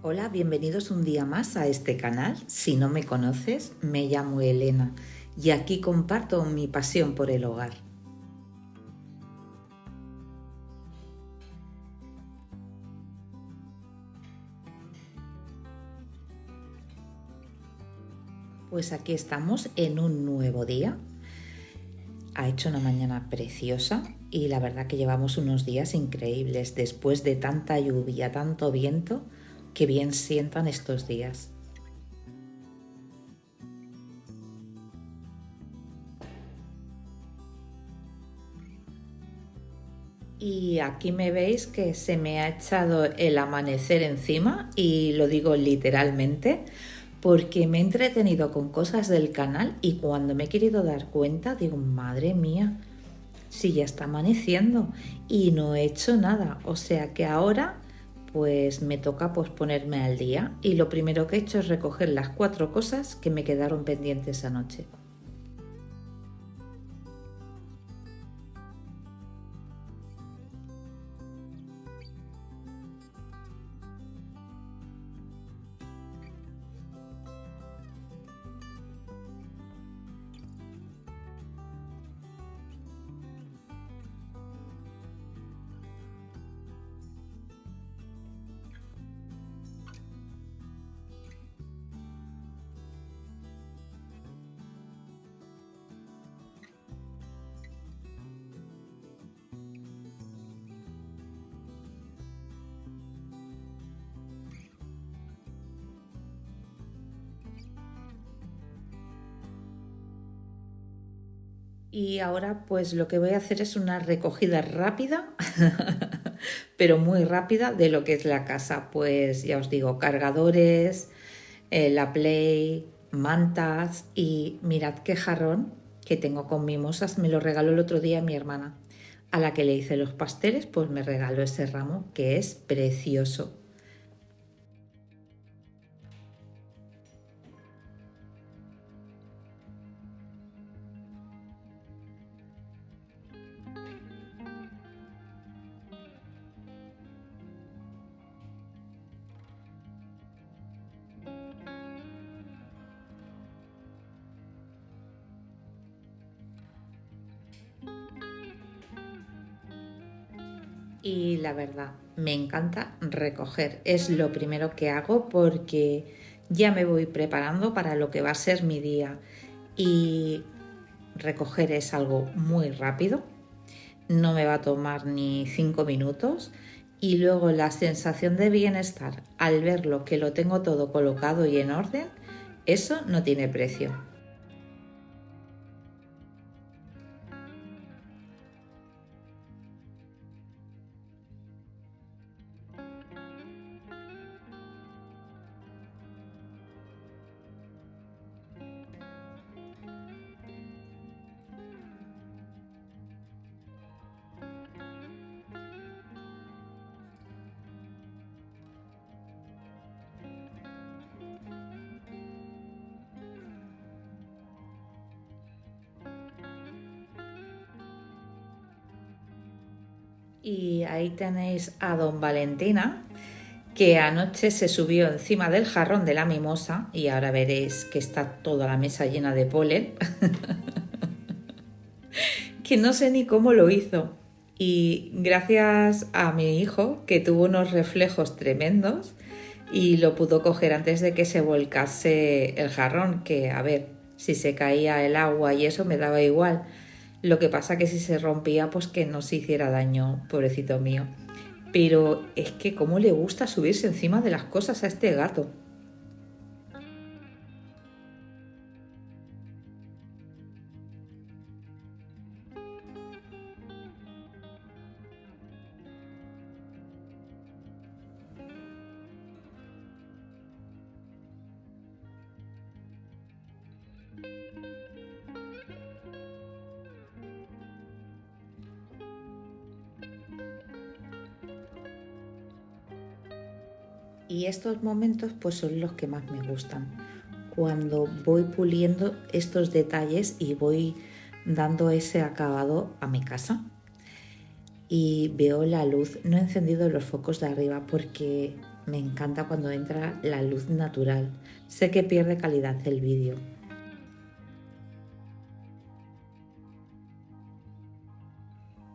Hola, bienvenidos un día más a este canal. Si no me conoces, me llamo Elena y aquí comparto mi pasión por el hogar. Pues aquí estamos en un nuevo día. Ha hecho una mañana preciosa y la verdad que llevamos unos días increíbles después de tanta lluvia, tanto viento, que bien sientan estos días. Y aquí me veis que se me ha echado el amanecer encima y lo digo literalmente porque me he entretenido con cosas del canal y cuando me he querido dar cuenta digo, madre mía, si ya está amaneciendo y no he hecho nada. O sea que ahora pues me toca pues ponerme al día y lo primero que he hecho es recoger las 4 cosas que me quedaron pendientes anoche. Y ahora pues lo que voy a hacer es una recogida rápida, pero muy rápida de lo que es la casa. Pues ya os digo, cargadores, la Play, mantas y mirad qué jarrón que tengo con mimosas. Me lo regaló el otro día mi hermana. A la que le hice los pasteles, pues me regaló ese ramo que es precioso. Y la verdad, me encanta recoger. Es lo primero que hago porque ya me voy preparando para lo que va a ser mi día. Y recoger es algo muy rápido, no me va a tomar ni 5 minutos. Y luego la sensación de bienestar al verlo que lo tengo todo colocado y en orden, eso no tiene precio. Y ahí tenéis a don Valentina, que anoche se subió encima del jarrón de la mimosa y ahora veréis que está toda la mesa llena de polen, que no sé ni cómo lo hizo. Y gracias a mi hijo, que tuvo unos reflejos tremendos y lo pudo coger antes de que se volcase el jarrón, que a ver, si se caía el agua y eso me daba igual. Lo que pasa que si se rompía, pues que no se hiciera daño, pobrecito mío. Pero es que cómo le gusta subirse encima de las cosas a este gato. Y estos momentos pues son los que más me gustan. Cuando voy puliendo estos detalles y voy dando ese acabado a mi casa. Y veo la luz, no he encendido los focos de arriba porque Me encanta cuando entra la luz natural. Sé que pierde calidad el vídeo.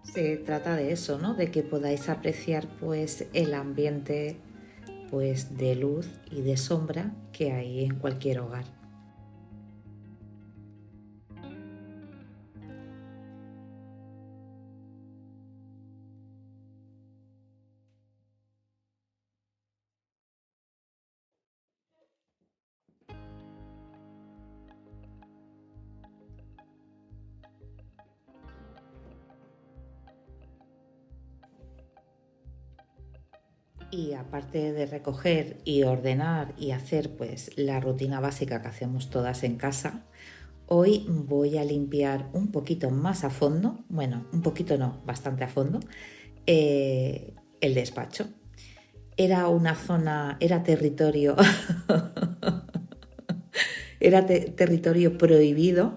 Se trata de eso, ¿no? De que podáis apreciar pues el ambiente pues de luz y de sombra que hay en cualquier hogar. Y aparte de recoger y ordenar y hacer pues la rutina básica que hacemos todas en casa, hoy voy a limpiar un poquito más a fondo, bueno, un poquito no, bastante a fondo, el despacho. Era una zona, era territorio, era territorio prohibido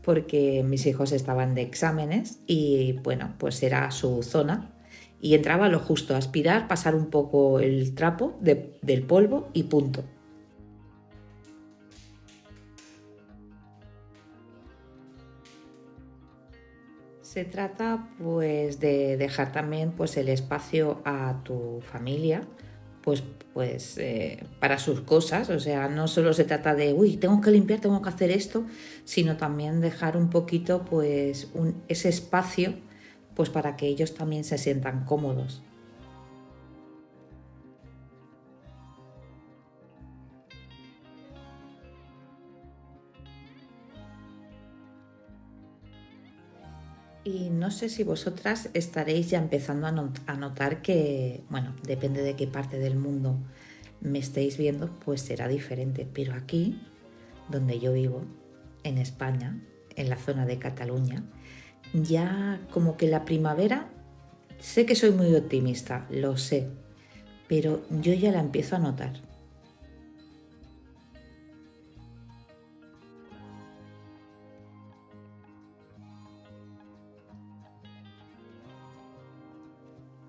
porque mis hijos estaban de exámenes y bueno, pues era su zona y entraba lo justo, a aspirar, pasar un poco el trapo del polvo y punto. Se trata pues de dejar también pues el espacio a tu familia pues para sus cosas, o sea, no solo se trata de uy, tengo que limpiar, tengo que hacer esto, sino también dejar un poquito pues ese espacio pues para que ellos también se sientan cómodos. Y no sé si vosotras estaréis ya empezando a notar que, bueno, depende de qué parte del mundo me estéis viendo, pues será diferente. Pero aquí, donde yo vivo, en España, en la zona de Cataluña, ya como que la primavera, sé que soy muy optimista, lo sé, pero yo ya la empiezo a notar.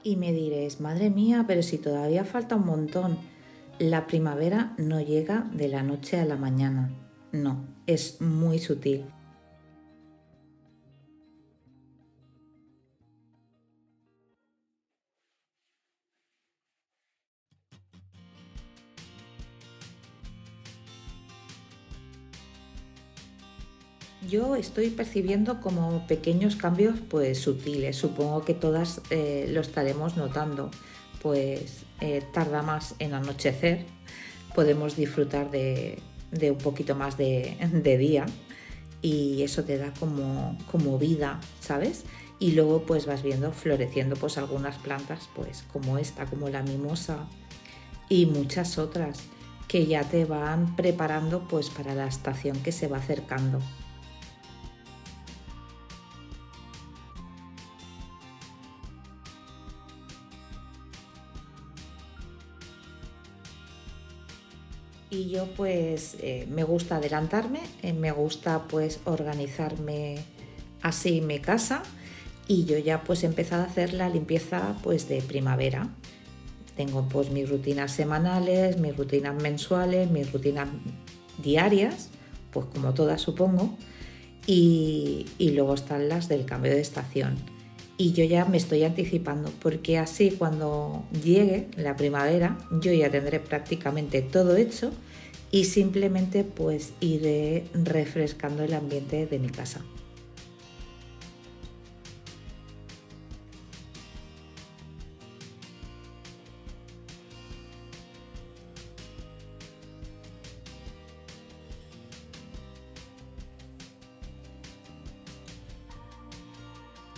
Y me diréis, madre mía, pero si todavía falta un montón. La primavera no llega de la noche a la mañana. No, es muy sutil. Yo estoy percibiendo como pequeños cambios pues sutiles. Supongo que todas lo estaremos notando. Pues tarda más en anochecer. Podemos disfrutar de un poquito más de día y eso te da como vida, ¿sabes? Y luego pues vas viendo floreciendo pues algunas plantas pues como esta, como la mimosa y muchas otras que ya te van preparando pues para la estación que se va acercando. Y yo pues me gusta adelantarme, me gusta pues organizarme así mi casa y yo ya pues he empezado a hacer la limpieza pues de primavera. Tengo pues mis rutinas semanales, mis rutinas mensuales, mis rutinas diarias, pues como todas supongo, y luego están las del cambio de estación. Y yo ya me estoy anticipando porque así cuando llegue la primavera yo ya tendré prácticamente todo hecho y simplemente pues iré refrescando el ambiente de mi casa.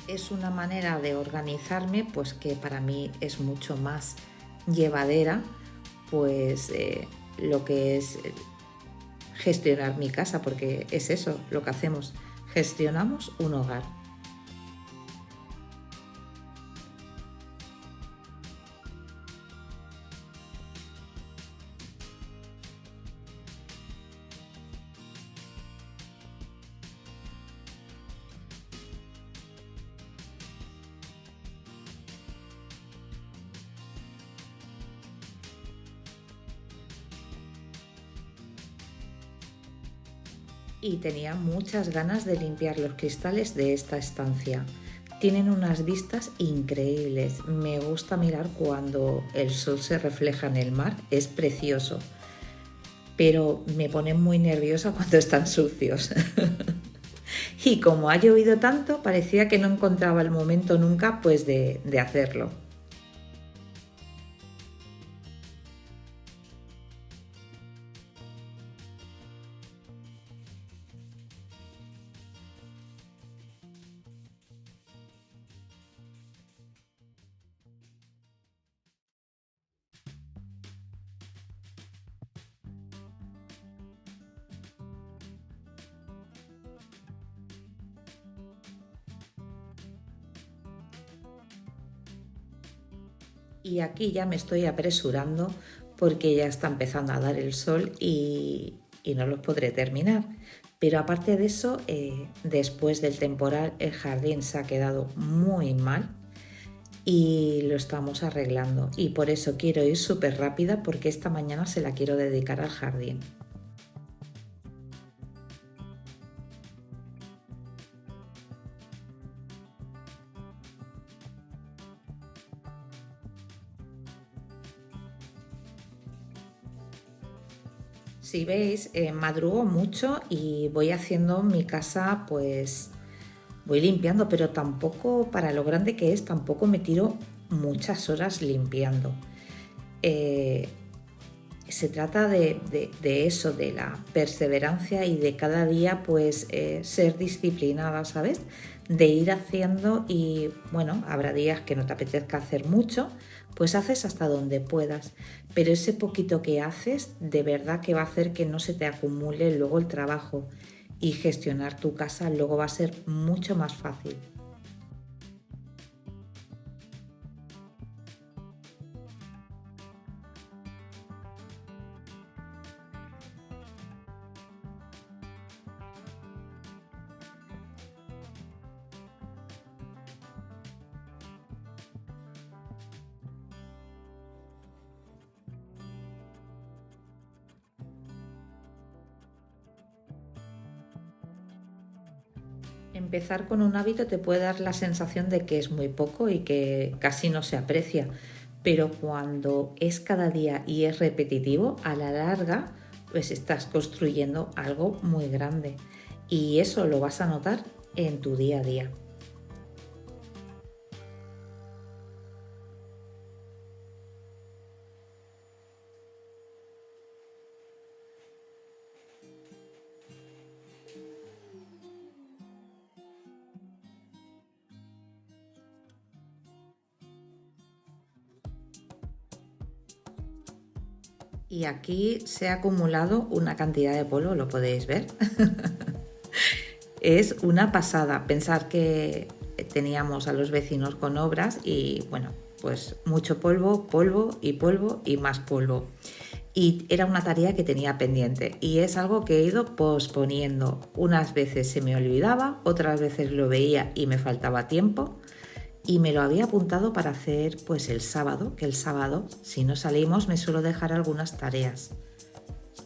Es una manera de organizarme pues que para mí es mucho más llevadera pues lo que es gestionar mi casa porque es eso lo que hacemos, gestionamos un hogar. y tenía muchas ganas de limpiar los cristales de esta estancia. Tienen unas vistas increíbles. Me gusta mirar cuando el sol se refleja en el mar, es precioso. Pero me pone muy nerviosa cuando están sucios. Y como ha llovido tanto, parecía que no encontraba el momento nunca pues de hacerlo. Y aquí ya me estoy apresurando porque ya está empezando a dar el sol y no los podré terminar. Pero aparte de eso, después del temporal el jardín se ha quedado muy mal y lo estamos arreglando. Y por eso quiero ir súper rápida porque esta mañana se la quiero dedicar al jardín. Si veis, madrugo mucho y voy haciendo mi casa, pues voy limpiando, pero tampoco, para lo grande que es, tampoco me tiro muchas horas limpiando. Eh, Se trata de eso, de la perseverancia y de cada día pues ser disciplinada, ¿sabes? De ir haciendo y bueno, habrá días que no te apetezca hacer mucho, pues haces hasta donde puedas, pero ese poquito que haces de verdad que va a hacer que no se te acumule luego el trabajo y gestionar tu casa luego va a ser mucho más fácil. Empezar con un hábito te puede dar la sensación de que es muy poco y que casi no se aprecia, pero cuando es cada día y es repetitivo, a la larga, pues estás construyendo algo muy grande y eso lo vas a notar en tu día a día. Y aquí se ha acumulado una cantidad de polvo, lo podéis ver. Es una pasada pensar que teníamos a los vecinos con obras y bueno, pues mucho polvo, polvo y polvo y más polvo. Y era una tarea que tenía pendiente y es algo que he ido posponiendo. Unas veces se me olvidaba, otras veces lo veía y me faltaba tiempo y me lo había apuntado para hacer pues el sábado, que el sábado si no salimos me suelo dejar algunas tareas.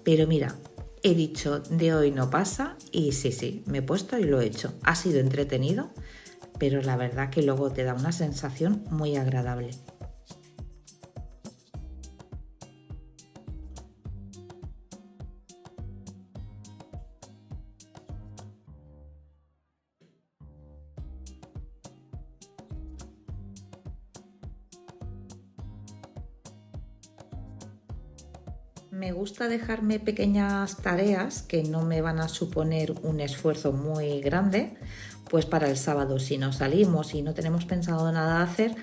Pero mira, he dicho de hoy no pasa y sí, me he puesto y lo he hecho. Ha sido entretenido, pero la verdad que luego te da una sensación muy agradable. Me gusta dejarme pequeñas tareas que no me van a suponer un esfuerzo muy grande, pues para el sábado si no salimos y no tenemos pensado nada hacer,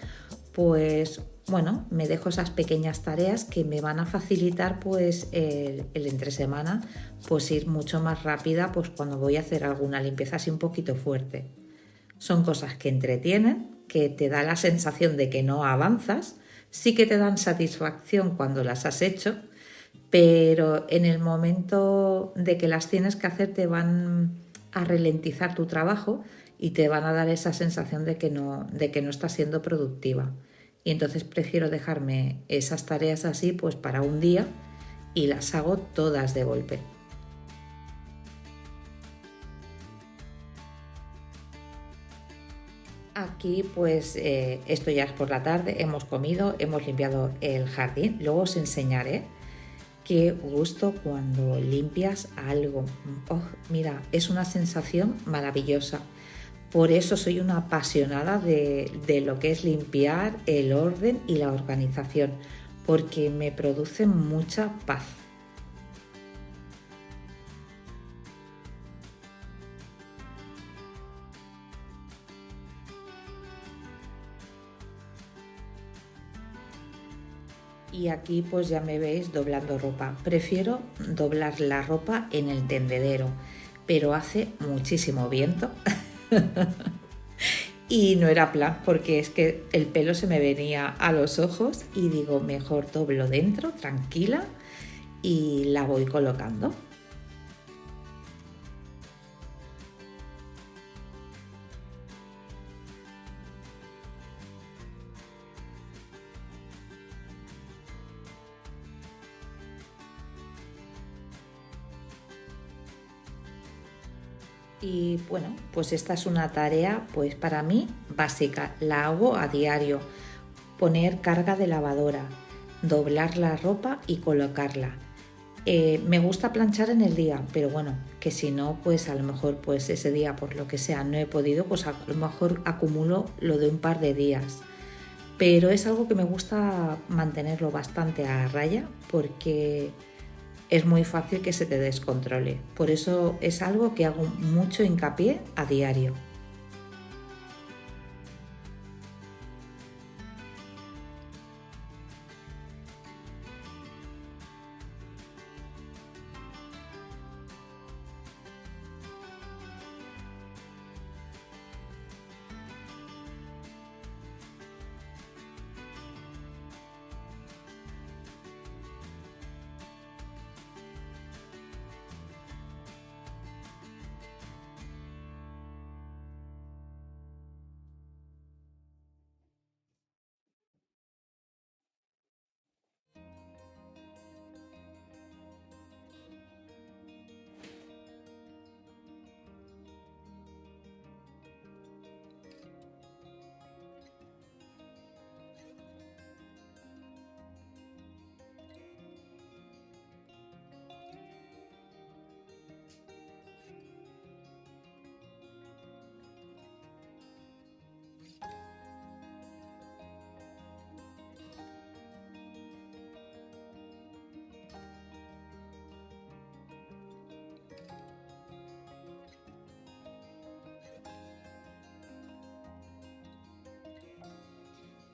pues bueno, me dejo esas pequeñas tareas que me van a facilitar pues el entre semana pues ir mucho más rápida pues cuando voy a hacer alguna limpieza así un poquito fuerte. Son cosas que entretienen, que te da la sensación de que no avanzas, sí que te dan satisfacción cuando las has hecho, pero en el momento de que las tienes que hacer te van a ralentizar tu trabajo y te van a dar esa sensación de que no estás siendo productiva. Y entonces prefiero dejarme esas tareas así pues para un día y las hago todas de golpe. Aquí pues esto ya es por la tarde, hemos comido, hemos limpiado el jardín, luego os enseñaré qué gusto cuando limpias algo. Oh, mira, es una sensación maravillosa. Por eso soy una apasionada de lo que es limpiar, el orden y la organización, porque me produce mucha paz. Y aquí pues ya me veis doblando ropa. Prefiero doblar la ropa en el tendedero, pero hace muchísimo viento y no era plan porque es que el pelo se me venía a los ojos y digo, mejor doblo dentro, tranquila, y la voy colocando. Y bueno, pues esta es una tarea pues para mí básica, la hago a diario. Poner carga de lavadora, doblar la ropa y colocarla. Me gusta planchar en el día, pero bueno, que si no, pues a lo mejor pues ese día por lo que sea no he podido, pues a lo mejor acumulo lo de un par de días. Pero es algo que me gusta mantenerlo bastante a raya porque es muy fácil que se te descontrole. Por eso es algo que hago mucho hincapié a diario.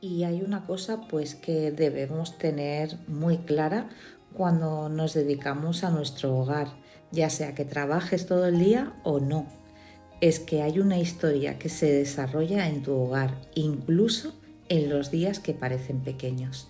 Y hay una cosa pues que debemos tener muy clara cuando nos dedicamos a nuestro hogar, ya sea que trabajes todo el día o no. Es que hay una historia que se desarrolla en tu hogar, incluso en los días que parecen pequeños.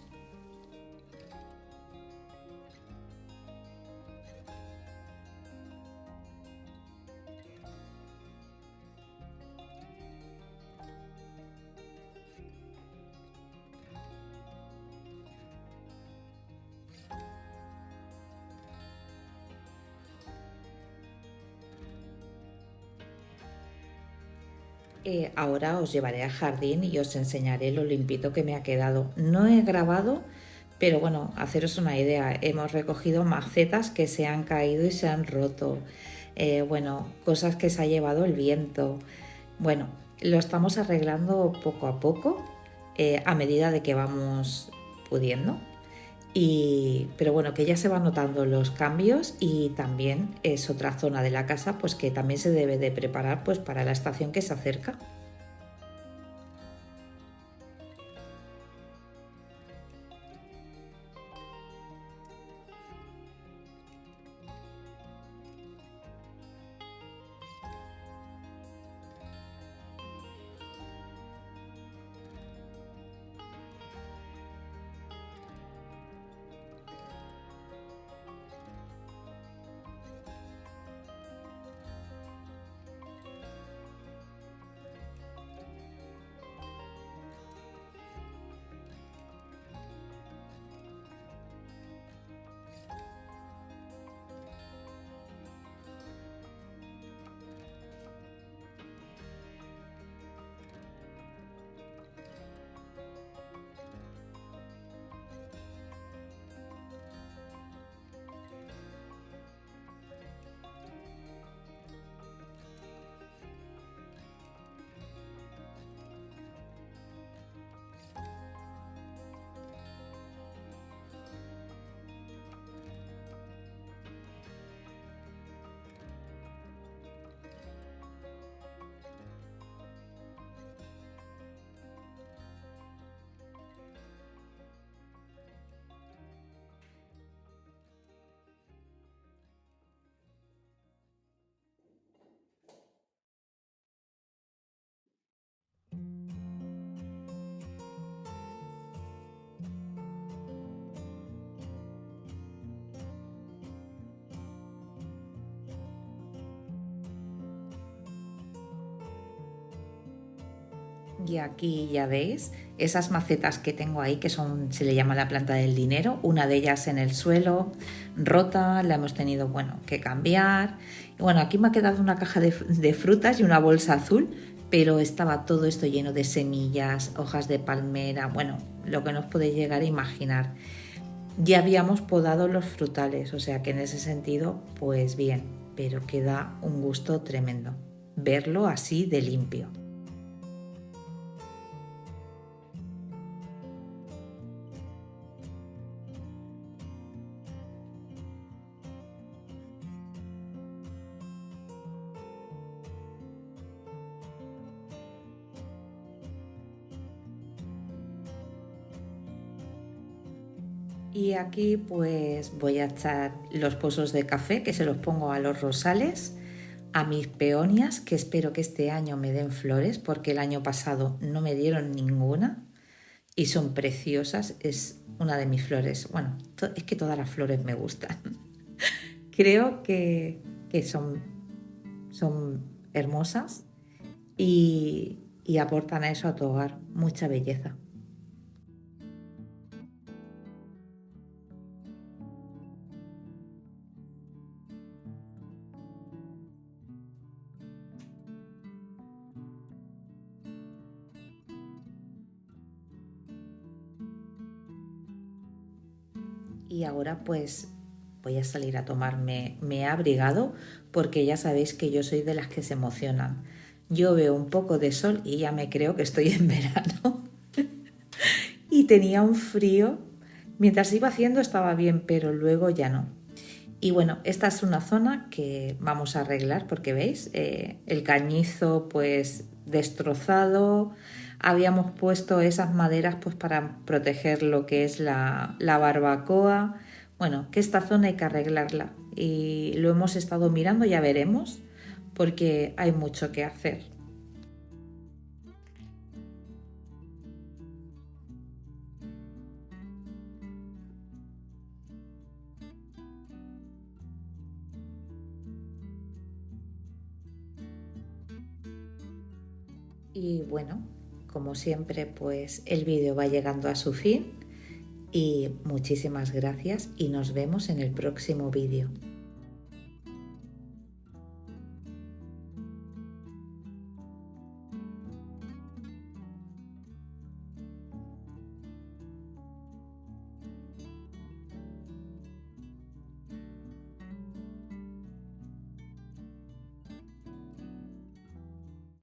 Ahora os llevaré al jardín y os enseñaré lo limpito que me ha quedado. No he grabado, pero bueno, haceros una idea. Hemos recogido macetas que se han caído y se han roto. Bueno, cosas que se ha llevado el viento. Bueno, lo estamos arreglando poco a poco, a medida de que vamos pudiendo. Pero bueno, que ya se van notando los cambios y también es otra zona de la casa pues que también se debe de preparar pues para la estación que se acerca. Y aquí ya veis esas macetas que tengo ahí, que son, se le llama la planta del dinero, una de ellas en el suelo, rota, la hemos tenido, bueno, que cambiar. Y bueno, aquí me ha quedado una caja de frutas y una bolsa azul, pero estaba todo esto lleno de semillas, hojas de palmera, bueno, lo que nos puede llegar a imaginar. Ya habíamos podado los frutales, o sea que en ese sentido, pues bien, pero queda un gusto tremendo verlo así de limpio. Y aquí pues voy a echar los pozos de café que se los pongo a los rosales, a mis peonias que espero que este año me den flores porque el año pasado no me dieron ninguna y son preciosas, es una de mis flores. Bueno, es que todas las flores me gustan. Creo que son hermosas y aportan a eso a tu hogar mucha belleza. Y ahora pues voy a salir a tomarme, me he abrigado porque ya sabéis que yo soy de las que se emocionan. Yo veo un poco de sol y ya me creo que estoy en verano. Y tenía un frío. Mientras iba haciendo estaba bien, pero luego ya no. Y bueno, esta es una zona que vamos a arreglar porque veis, el cañizo pues destrozado. Habíamos puesto esas maderas pues para proteger lo que es la barbacoa. Bueno, que esta zona hay que arreglarla y lo hemos estado mirando, ya veremos, porque hay mucho que hacer. Y bueno, como siempre, pues el vídeo va llegando a su fin y muchísimas gracias y nos vemos en el próximo vídeo.